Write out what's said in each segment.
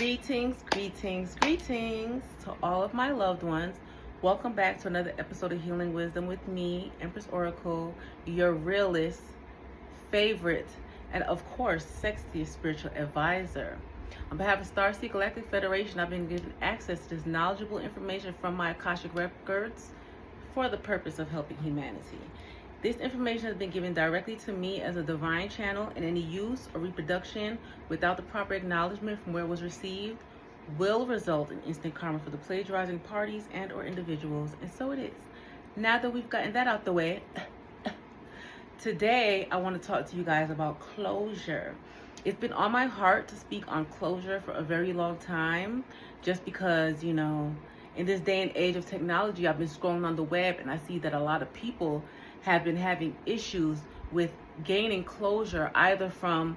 Greetings, greetings, greetings to all of my loved ones. Welcome back to another episode of Healing Wisdom with me, Empress Oracle, your realist, favorite, and of course, sexiest spiritual advisor. On behalf of Starseed Galactic Federation, I've been given access to this knowledgeable information from my Akashic records for the purpose of helping humanity. This information has been given directly to me as a divine channel, and any use or reproduction without the proper acknowledgement from where it was received will result in instant karma for the plagiarizing parties and or individuals, and so it is. Now that we've gotten that out the way, today I want to talk to you guys about closure. It's been on my heart to speak on closure for a very long time, just because, in this day and age of technology, I've been scrolling on the web and I see that a lot of people have been having issues with gaining closure, either from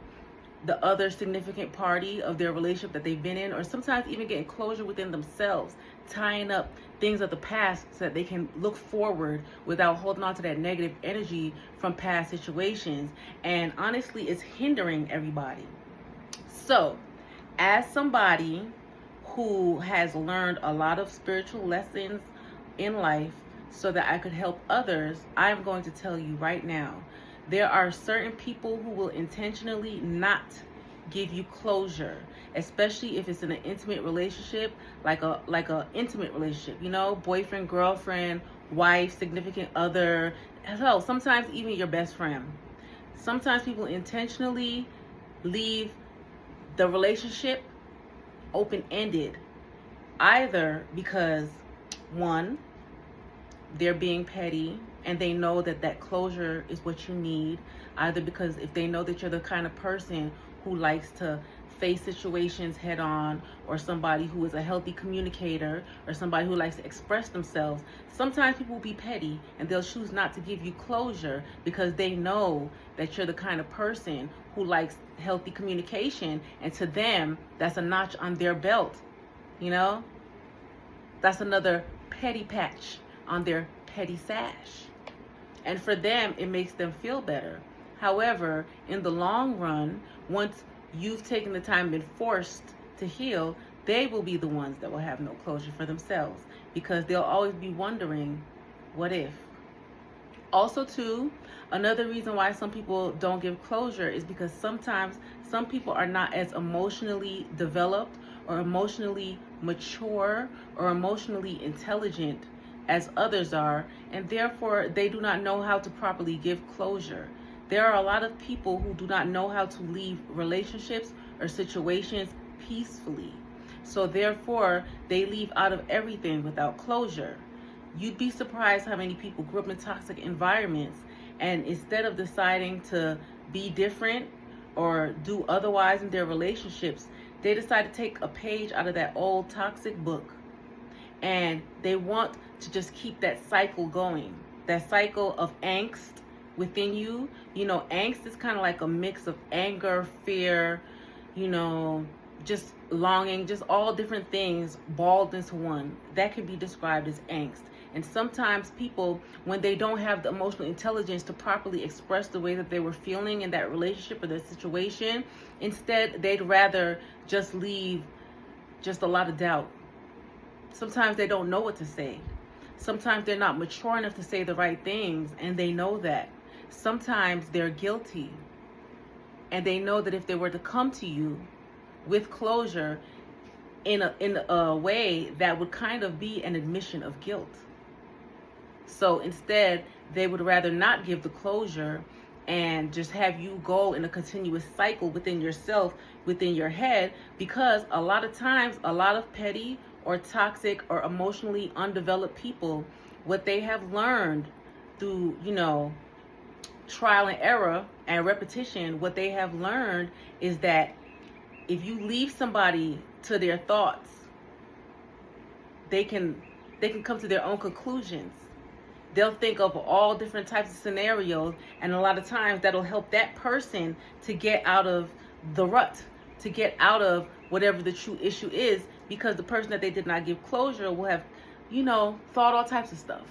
the other significant party of their relationship that they've been in, or sometimes even getting closure within themselves, tying up things of the past so that they can look forward without holding on to that negative energy from past situations. And honestly, it's hindering everybody. So, as somebody who has learned a lot of spiritual lessons in life so that I could help others, I'm going to tell you right now, there are certain people who will intentionally not give you closure, especially if it's in an intimate relationship, like a intimate relationship, boyfriend, girlfriend, wife, significant other, hell, sometimes even your best friend. Sometimes people intentionally leave the relationship open-ended, either because, one, they're being petty and they know that that closure is what you need, either because if they know that you're the kind of person who likes to face situations head on, or somebody who is a healthy communicator, or somebody who likes to express themselves. Sometimes people will be petty and they'll choose not to give you closure because they know that you're the kind of person who likes healthy communication, and to them that's a notch on their belt. That's another petty patch on their petty sash, and for them it makes them feel better. However, in the long run, once you've taken the time and been forced to heal, they will be the ones that will have no closure for themselves, because they'll always be wondering, what if? Also too, another reason why some people don't give closure is because sometimes some people are not as emotionally developed or emotionally mature or emotionally intelligent as others are, and therefore they do not know how to properly give closure. There are a lot of people who do not know how to leave relationships or situations peacefully. So therefore, they leave out of everything without closure. You'd be surprised how many people grew up in toxic environments, and instead of deciding to be different or do otherwise in their relationships, they decide to take a page out of that old toxic book. And they want to just keep that cycle going, that cycle of angst within you. Angst is kind of like a mix of anger, fear, just longing, just all different things balled into one. That can be described as angst. And sometimes people, when they don't have the emotional intelligence to properly express the way that they were feeling in that relationship or that situation, instead they'd rather just leave just a lot of doubt. Sometimes they don't know what to say. Sometimes they're not mature enough to say the right things, and they know that. Sometimes they're guilty, and they know that if they were to come to you with closure in a way that would kind of be an admission of guilt. So instead, they would rather not give the closure and just have you go in a continuous cycle within yourself, within your head, because a lot of times, a lot of petty or toxic or emotionally undeveloped people, what they have learned through, trial and error and repetition, what they have learned is that if you leave somebody to their thoughts, they can come to their own conclusions. They'll think of all different types of scenarios, and a lot of times that'll help that person to get out of the rut, to get out of whatever the true issue is, because the person that they did not give closure will have, thought all types of stuff.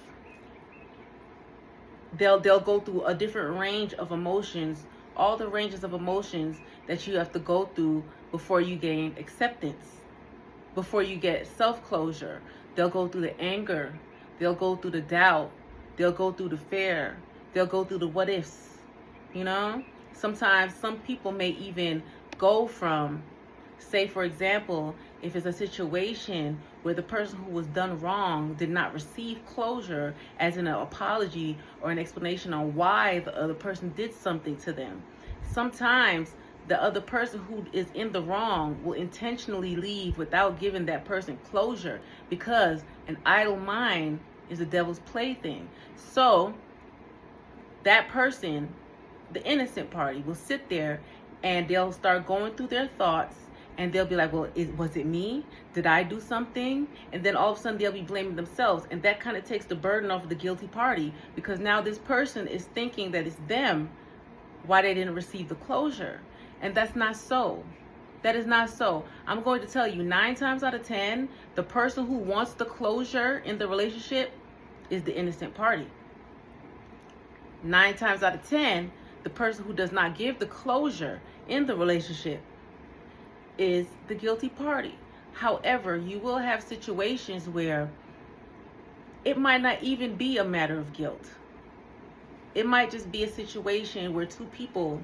They'll go through a different range of emotions, all the ranges of emotions that you have to go through before you gain acceptance. before you get self-closure. They'll go through the anger. They'll go through the doubt. They'll go through the fear. They'll go through the what ifs. You know? Sometimes some people may even go from, say for example, if it's a situation where the person who was done wrong did not receive closure, as in an apology or an explanation on why the other person did something to them. Sometimes the other person who is in the wrong will intentionally leave without giving that person closure, because an idle mind is the devil's plaything. So that person, the innocent party, will sit there and they'll start going through their thoughts, and they'll be like, well, was it me? Did I do something? And then all of a sudden they'll be blaming themselves, and that kind of takes the burden off of the guilty party, because now this person is thinking that it's them why they didn't receive the closure. And that's not so. That is not so. I'm going to tell you, 9 times out of 10, the person who wants the closure in the relationship is the innocent party. 9 times out of 10, the person who does not give the closure in the relationship is the guilty party. However, you will have situations where it might not even be a matter of guilt. It might just be a situation where 2 people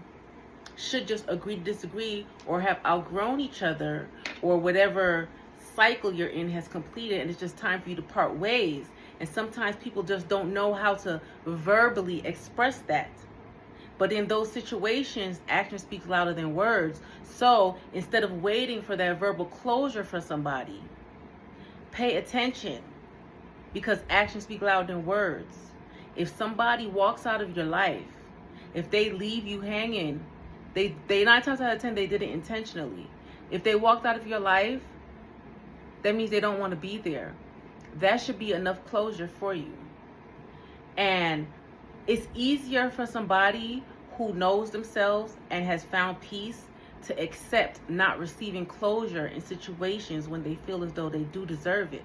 should just agree to disagree, or have outgrown each other, or whatever cycle you're in has completed, and it's just time for you to part ways. And sometimes people just don't know how to verbally express that. But in those situations, action speaks louder than words. So instead of waiting for that verbal closure for somebody, pay attention, because actions speak louder than words. If somebody walks out of your life, if they leave you hanging, they 9 times out of 10, they did it intentionally. If they walked out of your life, that means they don't want to be there. That should be enough closure for you. And it's easier for somebody who knows themselves and has found peace to accept not receiving closure in situations when they feel as though they do deserve it.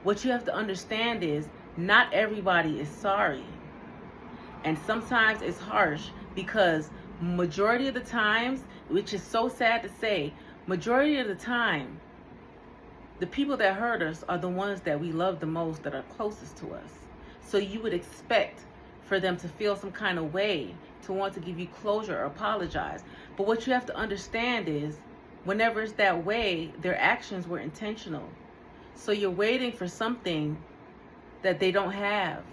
What you have to understand is not everybody is sorry. And sometimes it's harsh, because majority of the times, which is so sad to say, majority of the time, the people that hurt us are the ones that we love the most, that are closest to us. So you would expect for them to feel some kind of way, to want to give you closure or apologize. But what you have to understand is, whenever it's that way, their actions were intentional. So you're waiting for something that they don't have.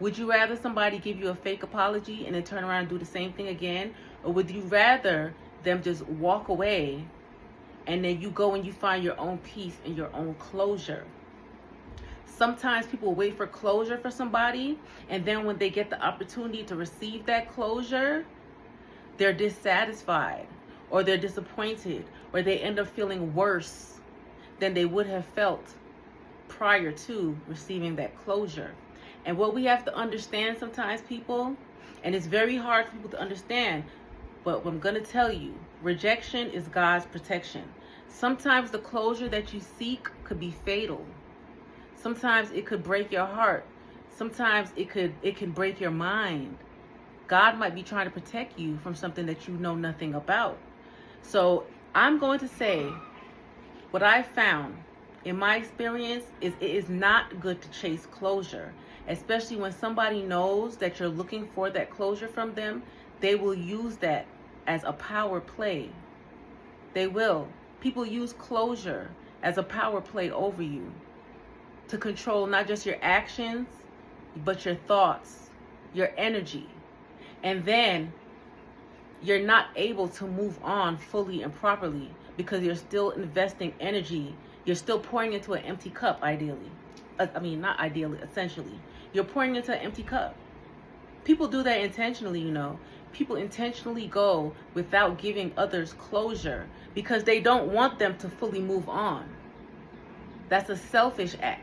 Would you rather somebody give you a fake apology and then turn around and do the same thing again? Or would you rather them just walk away and then you go and you find your own peace and your own closure? Sometimes people wait for closure for somebody, and then when they get the opportunity to receive that closure, they're dissatisfied, or they're disappointed, or they end up feeling worse than they would have felt prior to receiving that closure. And what we have to understand sometimes, people, and it's very hard for people to understand, but I'm going to tell you, rejection is God's protection. Sometimes the closure that you seek could be fatal. Sometimes it could break your heart. Sometimes it can break your mind. God might be trying to protect you from something that you know nothing about. So I'm going to say, what I found in my experience is it is not good to chase closure, especially when somebody knows that you're looking for that closure from them. They will use that as a power play. They will. People use closure as a power play over you to control not just your actions, but your thoughts, your energy. And then you're not able to move on fully and properly because you're still investing energy. You're still pouring into an empty cup, ideally. Not ideally, essentially. You're pouring into an empty cup. People do that intentionally, you know. People intentionally go without giving others closure because they don't want them to fully move on. That's a selfish act.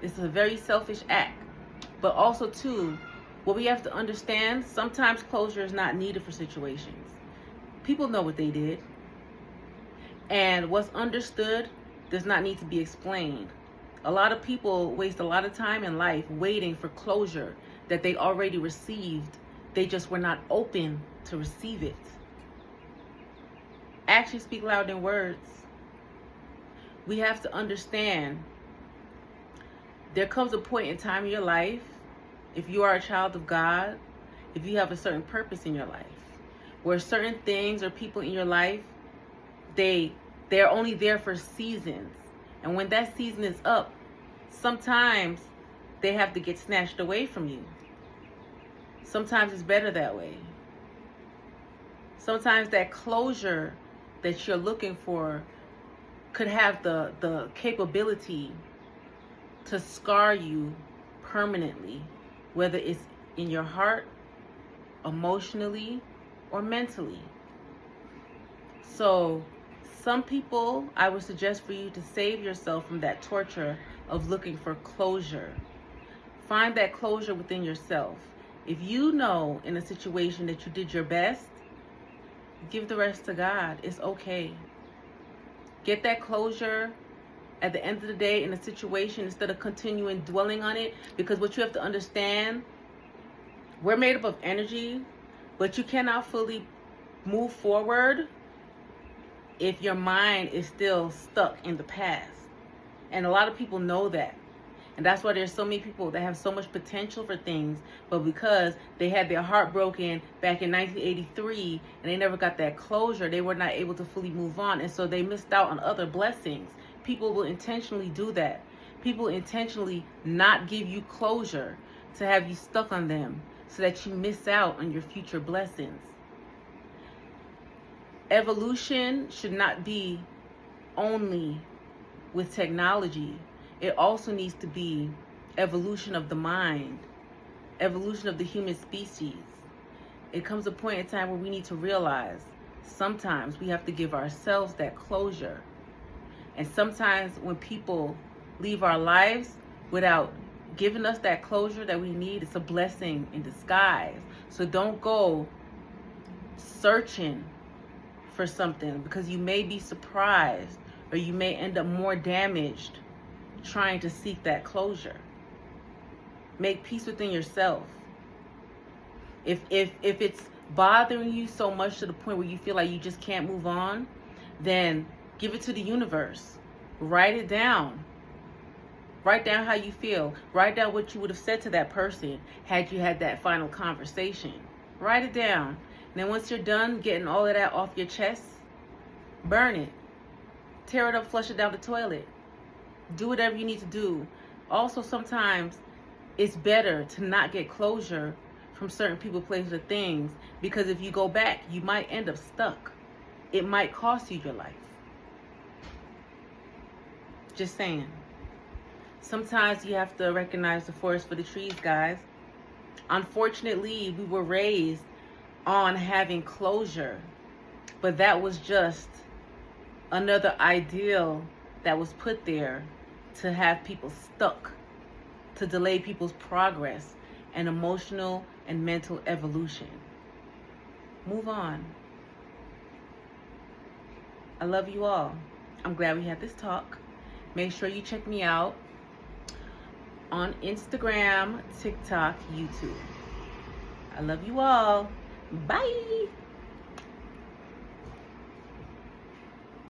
It's a very selfish act. But also, too, what we have to understand, sometimes closure is not needed for situations. People know what they did. And what's understood does not need to be explained. A lot of people waste a lot of time in life waiting for closure that they already received. They just were not open to receive it. Actions speak louder than words. we have to understand there comes a point in time in your life, if you are a child of God, if you have a certain purpose in your life, where certain things or people in your life, they're only there for seasons. And when that season is up, sometimes they have to get snatched away from you. Sometimes it's better that way. Sometimes that closure that you're looking for could have the capability to scar you permanently, whether it's in your heart, emotionally, or mentally. So some people, I would suggest for you to save yourself from that torture of looking for closure. Find that closure within yourself. If you know in a situation that you did your best, give the rest to God. It's okay. Get that closure at the end of the day in a situation instead of continuing dwelling on it. Because what you have to understand, we're made up of energy, but you cannot fully move forward if your mind is still stuck in the past. And a lot of people know that. And that's why there's so many people that have so much potential for things, but because they had their heart broken back in 1983 and they never got that closure, they were not able to fully move on. And so they missed out on other blessings. People will intentionally do that. People intentionally not give you closure to have you stuck on them so that you miss out on your future blessings. Evolution should not be only with technology. It also needs to be evolution of the mind, evolution of the human species. It comes a point in time where we need to realize sometimes we have to give ourselves that closure. And sometimes when people leave our lives without giving us that closure that we need, it's a blessing in disguise. So don't go searching for something, because you may be surprised or you may end up more damaged trying to seek that closure. Make peace within yourself. If it's bothering you so much to the point where you feel like you just can't move on, then give it to the universe. Write it down. Write down how you feel. Write down what you would have said to that person had you had that final conversation. Write it down. And then once you're done getting all of that off your chest, burn it. Tear it up, flush it down the toilet. Do whatever you need to do. Also, sometimes it's better to not get closure from certain people, places, or things, because if you go back, you might end up stuck. It might cost you your life. Just saying. Sometimes you have to recognize the forest for the trees, guys. Unfortunately, we were raised on having closure, but that was just another ideal that was put there to have people stuck, to delay people's progress and emotional and mental evolution. Move on. I love you all. I'm glad we had this talk. Make sure you check me out on Instagram, TikTok, YouTube. I love you all. Bye.